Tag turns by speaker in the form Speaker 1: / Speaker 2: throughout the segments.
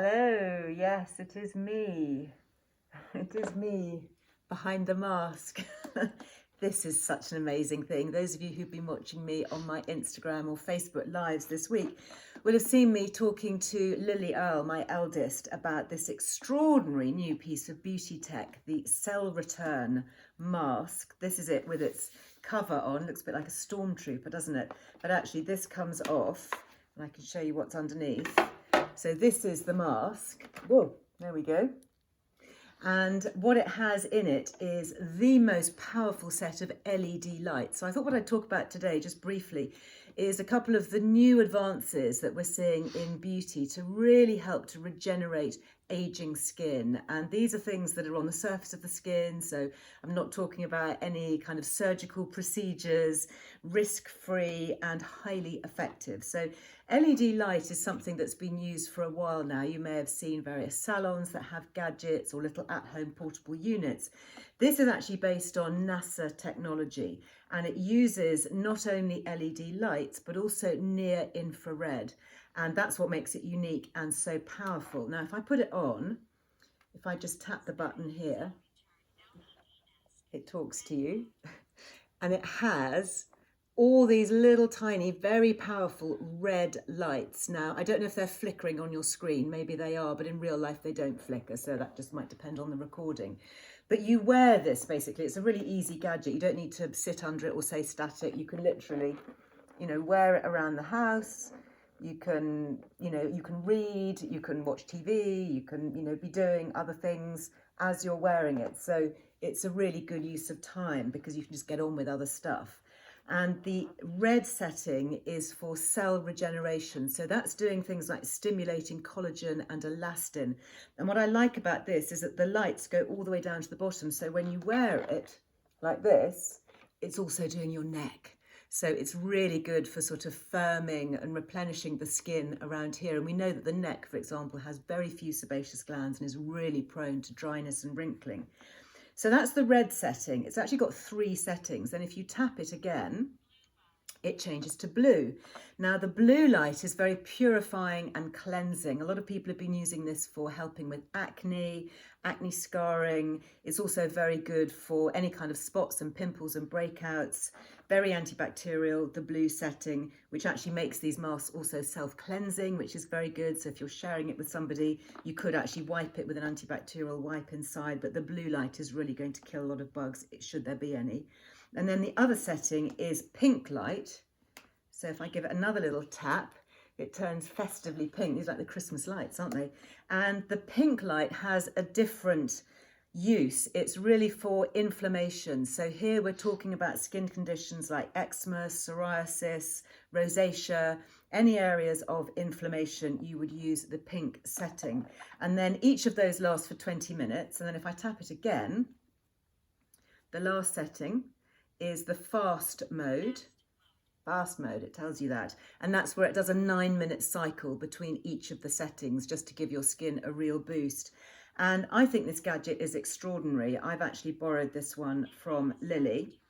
Speaker 1: Hello, yes, it is me. It is me behind the mask. This is such an amazing thing. Those of you who've been watching me on my Instagram or Facebook lives this week will have seen me talking to Lily Earle, my eldest, about this extraordinary new piece of beauty tech, the Cell Return mask. This is it with its cover on. Looks a bit like a stormtrooper, doesn't it? But actually this comes off and I can show you what's underneath. So this is the mask. Whoa, there we go. And what it has in it is the most powerful set of LED lights. So I thought what I'd talk about today, just briefly, is a couple of the new advances that we're seeing in beauty to really help to regenerate aging skin. And these are things that are on the surface of the skin. So I'm not talking about any kind of surgical procedures, risk-free and highly effective. So LED light is something that's been used for a while now. You may have seen various salons that have gadgets or little at-home portable units. This is actually based on NASA technology, and it uses not only LED lights but also near infrared, and that's what makes it unique and so powerful. Now if I put it on, if I just tap the button here, it talks to you and it has all these little tiny, very powerful red lights. Now, I don't know if they're flickering on your screen, maybe they are, but in real life they don't flicker, so that just might depend on the recording. But you wear this basically, it's a really easy gadget. You don't need to sit under it or stay static. You can literally, wear it around the house. You can, you can read, you can watch TV, you can, be doing other things as you're wearing it. So it's a really good use of time because you can just get on with other stuff. And the red setting is for cell regeneration. So that's doing things like stimulating collagen and elastin. And what I like about this is that the lights go all the way down to the bottom. So when you wear it like this, it's also doing your neck. So it's really good for sort of firming and replenishing the skin around here. And we know that the neck, for example, has very few sebaceous glands and is really prone to dryness and wrinkling. So that's the red setting. It's actually got 3 settings. Then if you tap it again, it changes to blue. Now the blue light is very purifying and cleansing. A lot of people have been using this for helping with acne scarring. It's also very good for any kind of spots and pimples and breakouts. Very antibacterial, the blue setting, which actually makes these masks also self-cleansing, which is very good. So if you're sharing it with somebody, you could actually wipe it with an antibacterial wipe inside, but the blue light is really going to kill a lot of bugs, should there be any. And then the other setting is pink light. So if I give it another little tap, it turns festively pink. These are like the Christmas lights, aren't they? And the pink light has a different use. It's really for inflammation. So here we're talking about skin conditions like eczema, psoriasis, rosacea, any areas of inflammation, you would use the pink setting. And then each of those lasts for 20 minutes. And then if I tap it again, the last setting is the fast mode. Fast mode, it tells you that. And that's where it does a 9-minute cycle between each of the settings just to give your skin a real boost. And I think this gadget is extraordinary. I've actually borrowed this one from Lily,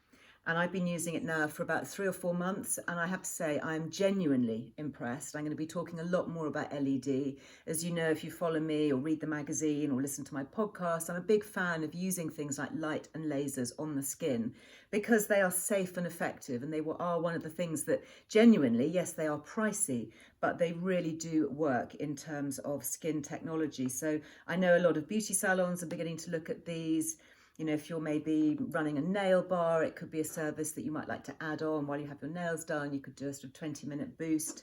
Speaker 1: and I've been using it now for about 3 or 4 months. And I have to say, I'm genuinely impressed. I'm going to be talking a lot more about LED. As you know, if you follow me or read the magazine or listen to my podcast, I'm a big fan of using things like light and lasers on the skin because they are safe and effective. And they are one of the things that genuinely, yes, they are pricey, but they really do work in terms of skin technology. So I know a lot of beauty salons are beginning to look at these. If you're maybe running a nail bar, it could be a service that you might like to add on while you have your nails done. You could do a sort of 20-minute boost.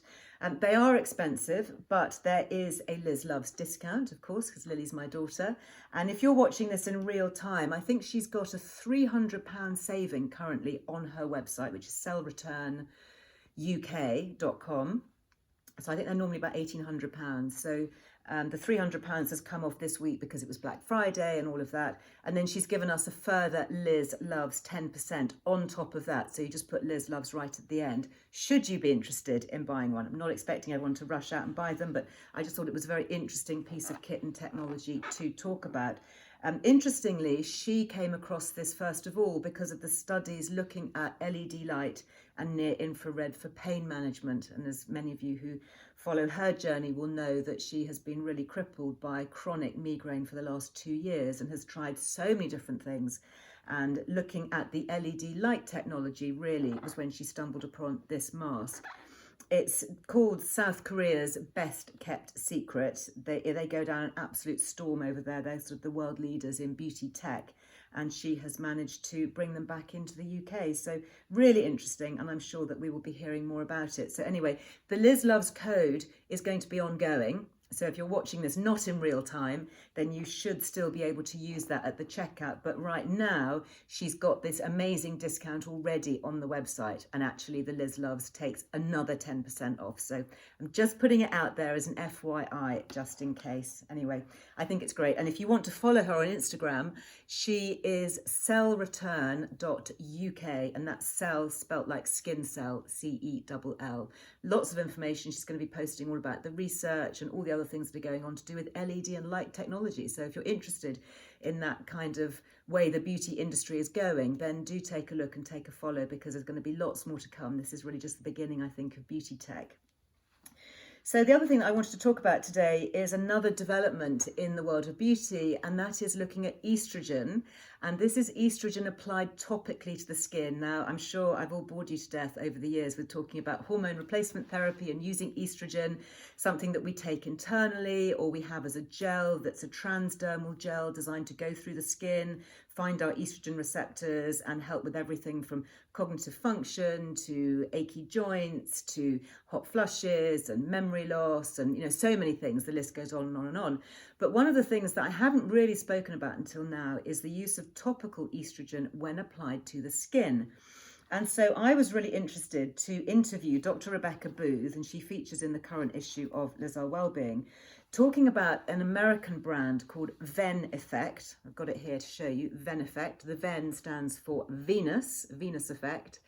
Speaker 1: They are expensive, but there is a Liz Loves discount, of course, because Lily's my daughter. And if you're watching this in real time, I think she's got a £300 saving currently on her website, which is cellreturnuk.com. So I think they're normally about £1,800. So the £300 has come off this week because it was Black Friday and all of that. And then she's given us a further Liz Loves 10% on top of that. So you just put Liz Loves right at the end, should you be interested in buying one. I'm not expecting everyone to rush out and buy them, but I just thought it was a very interesting piece of kit and technology to talk about. Interestingly, she came across this first of all because of the studies looking at LED light and near infrared for pain management. And as many of you who follow her journey will know, that she has been really crippled by chronic migraine for the last 2 years and has tried so many different things. And looking at the LED light technology really was when she stumbled upon this mask. It's called South Korea's best kept secret. They go down an absolute storm over there. They're sort of the world leaders in beauty tech, and she has managed to bring them back into the UK. So really interesting, and I'm sure that we will be hearing more about it. So anyway, the Liz Loves code is going to be ongoing. So if you're watching this not in real time, then you should still be able to use that at the checkout. But right now, she's got this amazing discount already on the website. And actually, the Liz Loves takes another 10% off. So I'm just putting it out there as an FYI, just in case. Anyway, I think it's great. And if you want to follow her on Instagram, she is cellreturn.uk. And that's cell spelt like skin cell, CELL. Lots of information. She's going to be posting all about the research and all the other things that are going on to do with LED and light technology. So if you're interested in that kind of way the beauty industry is going, then do take a look and take a follow, because there's going to be lots more to come. This is really just the beginning, I think, of beauty tech. So the other thing that I wanted to talk about today is another development in the world of beauty, and that is looking at estrogen. And this is estrogen applied topically to the skin. Now, I'm sure I've all bored you to death over the years with talking about hormone replacement therapy and using estrogen, something that we take internally or we have as a gel that's a transdermal gel designed to go through the skin, find our estrogen receptors and help with everything from cognitive function to achy joints to hot flushes and memory loss and, so many things. The list goes on and on and on. But one of the things that I haven't really spoken about until now is the use of topical estrogen when applied to the skin. And so I was really interested to interview Dr. Rebecca Booth, and she features in the current issue of Earle Wellbeing, talking about an American brand called Ven Effect. I've got it here to show you, Ven Effect. The Ven stands for Venus Effect.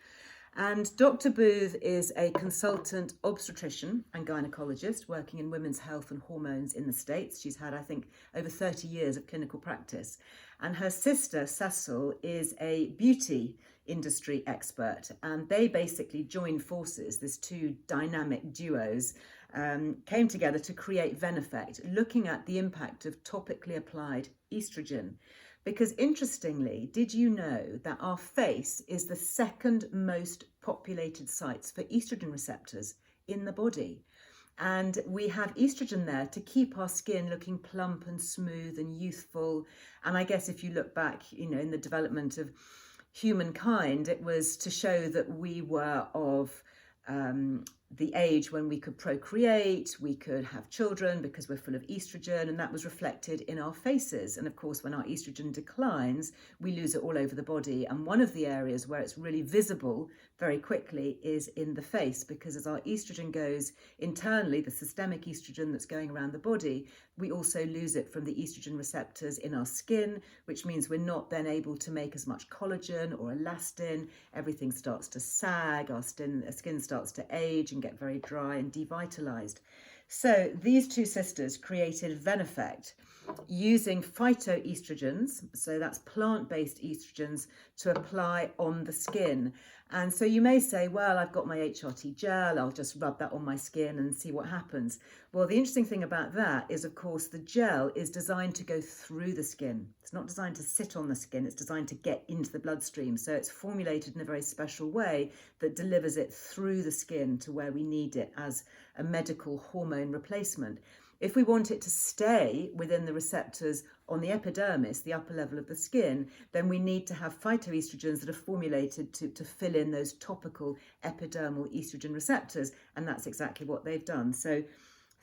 Speaker 1: And Dr. Booth is a consultant obstetrician and gynecologist working in women's health and hormones in the States. She's had, I think, over 30 years of clinical practice. And her sister, Cecil, is a beauty industry expert. And they basically joined forces, these two dynamic duos, came together to create Ven Effect, looking at the impact of topically applied estrogen. Because interestingly, did you know that our face is the second most populated sites for estrogen receptors in the body? And we have estrogen there to keep our skin looking plump and smooth and youthful. And I guess if you look back, in the development of humankind, it was to show that we were of the age when we could procreate, we could have children because we're full of estrogen, and that was reflected in our faces. And of course, when our estrogen declines, we lose it all over the body. And one of the areas where it's really visible very quickly is in the face, because as our estrogen goes internally, the systemic estrogen that's going around the body, we also lose it from the estrogen receptors in our skin, which means we're not then able to make as much collagen or elastin. Everything starts to sag, our skin starts to age and get very dry and devitalized. So these two sisters created Ven Effect using phytoestrogens, so that's plant-based estrogens, to apply on the skin. And so you may say, well, I've got my HRT gel, I'll just rub that on my skin and see what happens. Well, the interesting thing about that is, of course, the gel is designed to go through the skin. It's not designed to sit on the skin, it's designed to get into the bloodstream. So it's formulated in a very special way that delivers it through the skin to where we need it as a medical hormone replacement. If we want it to stay within the receptors on the epidermis, the upper level of the skin, then we need to have phytoestrogens that are formulated to fill in those topical epidermal estrogen receptors. And that's exactly what they've done. So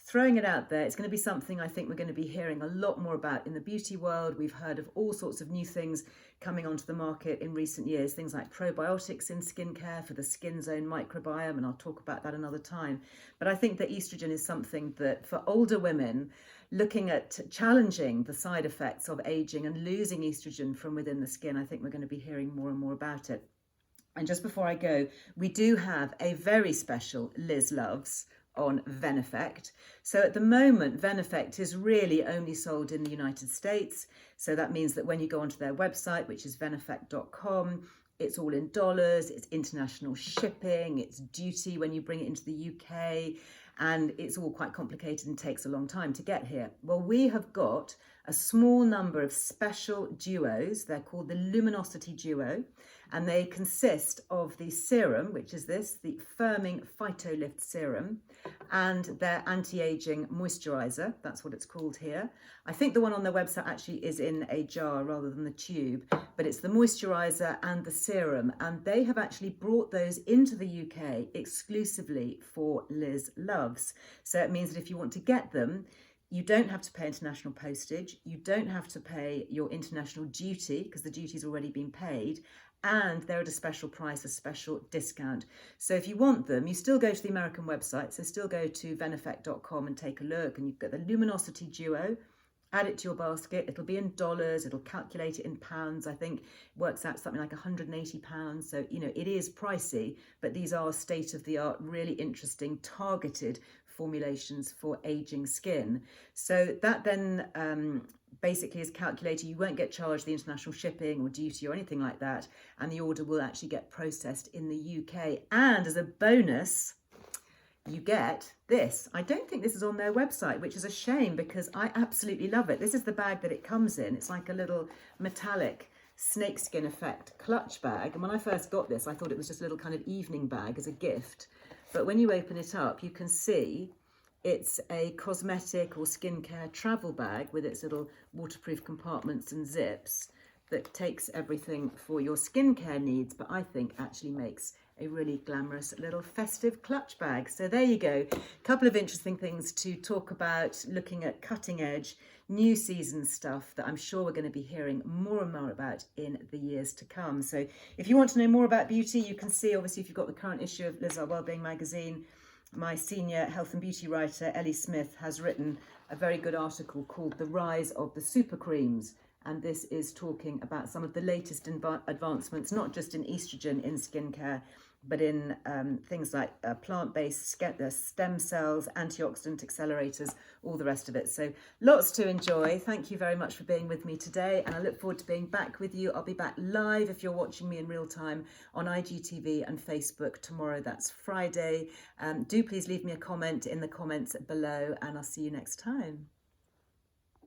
Speaker 1: throwing it out there, it's going to be something I think we're going to be hearing a lot more about in the beauty world. We've heard of all sorts of new things coming onto the market in recent years, things like probiotics in skincare for the skin's own microbiome, and I'll talk about that another time. But I think that estrogen is something that for older women, looking at challenging the side effects of aging and losing estrogen from within the skin, I think we're going to be hearing more and more about it. And just before I go, we do have a very special Liz Loves on Veneffect. So at the moment, Veneffect is really only sold in the United States. So that means that when you go onto their website, which is veneffect.com, it's all in dollars, it's international shipping, it's duty when you bring it into the UK, and it's all quite complicated and takes a long time to get here. Well, we have got a small number of special duos. They're called the Luminosity Duo, and they consist of the serum, which is this, the Firming Phytolift Serum, and their anti-aging moisturizer. That's what it's called here. I think the one on their website actually is in a jar rather than the tube, but it's the moisturizer and the serum, and they have actually brought those into the UK exclusively for Liz Loves. So it means that if you want to get them, you don't have to pay international postage, you don't have to pay your international duty because the duty's already been paid, and they're at a special price, a special discount. So if you want them, you still go to the American website, so still go to veneffect.com and take a look, and you've got the Luminosity Duo. Add it to your basket. It'll be in dollars. It'll calculate it in pounds. I think it works out something like £180. So, you know, it is pricey, but these are state-of-the-art, really interesting, targeted formulations for aging skin. So that then basically is calculated. You won't get charged the international shipping or duty or anything like that. And the order will actually get processed in the UK. And as a bonus, you get this. I don't think this is on their website, which is a shame because I absolutely love it. This is the bag that it comes in. It's like a little metallic snakeskin effect clutch bag. And when I first got this, I thought it was just a little kind of evening bag as a gift. But when you open it up, you can see it's a cosmetic or skincare travel bag with its little waterproof compartments and zips that takes everything for your skincare needs, but I think actually makes a really glamorous little festive clutch bag. So there you go. A couple of interesting things to talk about, looking at cutting edge, new season stuff that I'm sure we're going to be hearing more and more about in the years to come. So if you want to know more about beauty, you can see, obviously, if you've got the current issue of Earle Wellbeing magazine, my senior health and beauty writer, Ellie Smith, has written a very good article called The Rise of the Super Creams. And this is talking about some of the latest advancements, not just in estrogen in skincare, but in things like plant-based stem cells, antioxidant accelerators, all the rest of it. So lots to enjoy. Thank you very much for being with me today. And I look forward to being back with you. I'll be back live if you're watching me in real time on IGTV and Facebook tomorrow. That's Friday. Do please leave me a comment in the comments below, and I'll see you next time.